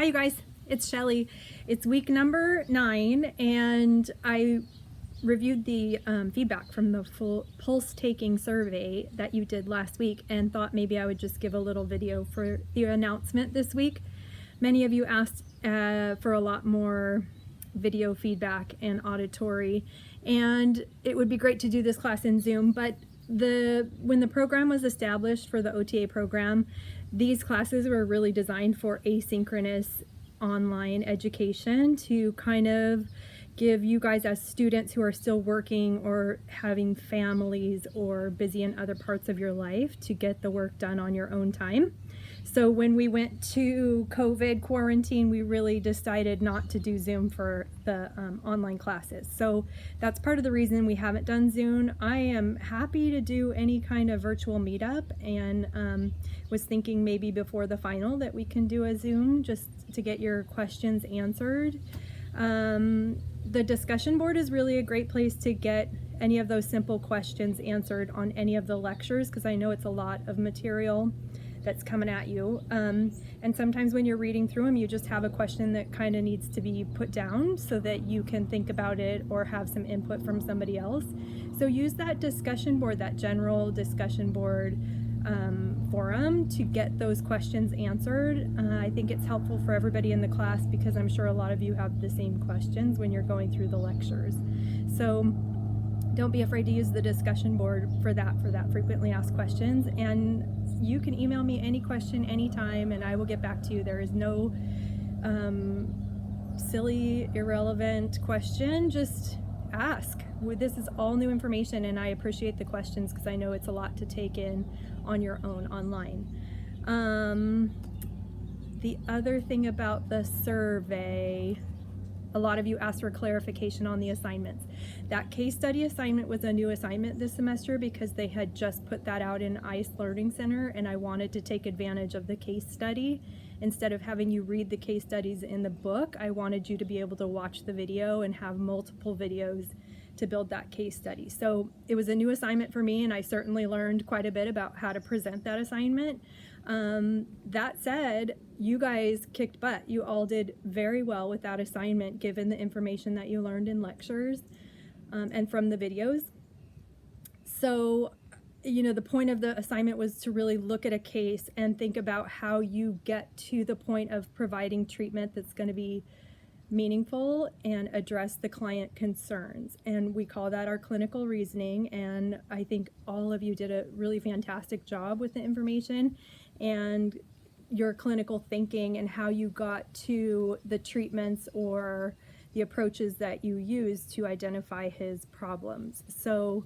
Hi you guys, it's Shelly. It's week number 9 and I reviewed the feedback from the full pulse taking survey that you did last week and thought maybe I would just give a little video for the announcement this week. Many of you asked for a lot more video feedback and auditory, and it would be great to do this class in Zoom, but when the program was established for the OTA program, these classes were really designed for asynchronous online education to kind of give you guys as students who are still working or having families or busy in other parts of your life to get the work done on your own time. So when we went to COVID quarantine, we really decided not to do Zoom for the online classes. So that's part of the reason we haven't done Zoom. I am happy to do any kind of virtual meetup, and was thinking maybe before the final that we can do a Zoom just to get your questions answered. The discussion board is really a great place to get any of those simple questions answered on any of the lectures, because I know it's a lot of material that's coming at you, and sometimes when you're reading through them you just have a question that kind of needs to be put down so that you can think about it or have some input from somebody else. So use that discussion board, that general discussion board forum, to get those questions answered. I think it's helpful for everybody in the class because I'm sure a lot of you have the same questions when you're going through the lectures. So don't be afraid to use the discussion board for that frequently asked questions, and you can email me any question anytime and I will get back to you. There is no silly, irrelevant question. Just ask. This is all new information and I appreciate the questions because I know it's a lot to take in on your own online. The other thing about the survey, a lot of you asked for clarification on the assignments. That case study assignment was a new assignment this semester because they had just put that out in ICE Learning Center, and I wanted to take advantage of the case study. Instead of having you read the case studies in the book, I wanted you to be able to watch the video and have multiple videos to build that case study. So it was a new assignment for me, and I certainly learned quite a bit about how to present that assignment. That said, you guys kicked butt. You all did very well with that assignment given the information that you learned in lectures and from the videos. So, you know, the point of the assignment was to really look at a case and think about how you get to the point of providing treatment that's going to be meaningful and address the client concerns. And we call that our clinical reasoning, and I think all of you did a really fantastic job with the information and your clinical thinking and how you got to the treatments or the approaches that you used to identify his problems. So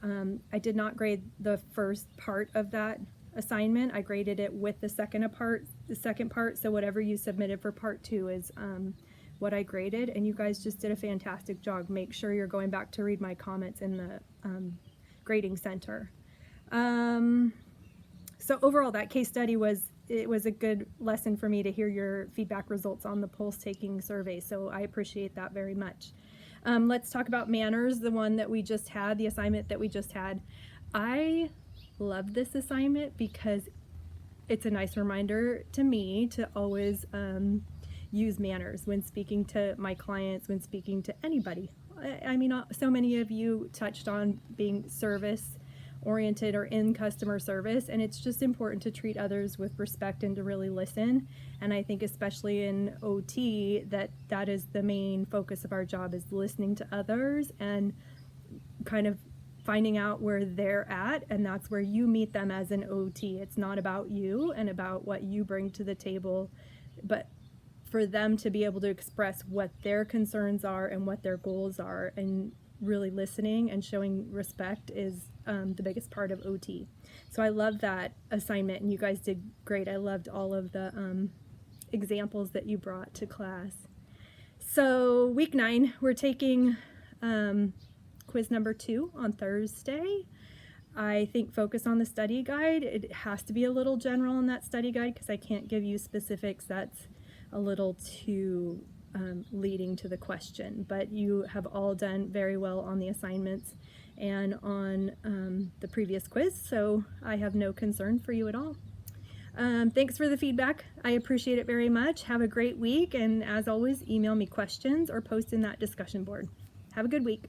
I did not grade the first part of that assignment. I graded it with the second part, so whatever you submitted for part 2 is what I graded, and you guys just did a fantastic job. Make sure you're going back to read my comments in the grading center. So overall, that case study was a good lesson for me to hear your feedback results on the pulse taking survey, so I appreciate that very much. Let's talk about manners, the one that we just had, the assignment that we just had. I love this assignment because it's a nice reminder to me to always use manners when speaking to my clients, when speaking to anybody. I mean, so many of you touched on being service oriented or in customer service, and it's just important to treat others with respect and to really listen. And I think especially in OT that is the main focus of our job, is listening to others and kind of finding out where they're at, and that's where you meet them as an OT. It's not about you and about what you bring to the table, but for them to be able to express what their concerns are and what their goals are, and really listening and showing respect is the biggest part of OT. So I love that assignment, and you guys did great. I loved all of the examples that you brought to class. So week 9, we're taking quiz number 2 on Thursday. I think focus on the study guide. It has to be a little general in that study guide because I can't give you specifics. That's a little too leading to the question, but you have all done very well on the assignments and on the previous quiz, so I have no concern for you at all. Thanks for the feedback. I appreciate it very much. Have a great week. And as always, email me questions or post in that discussion board. Have a good week.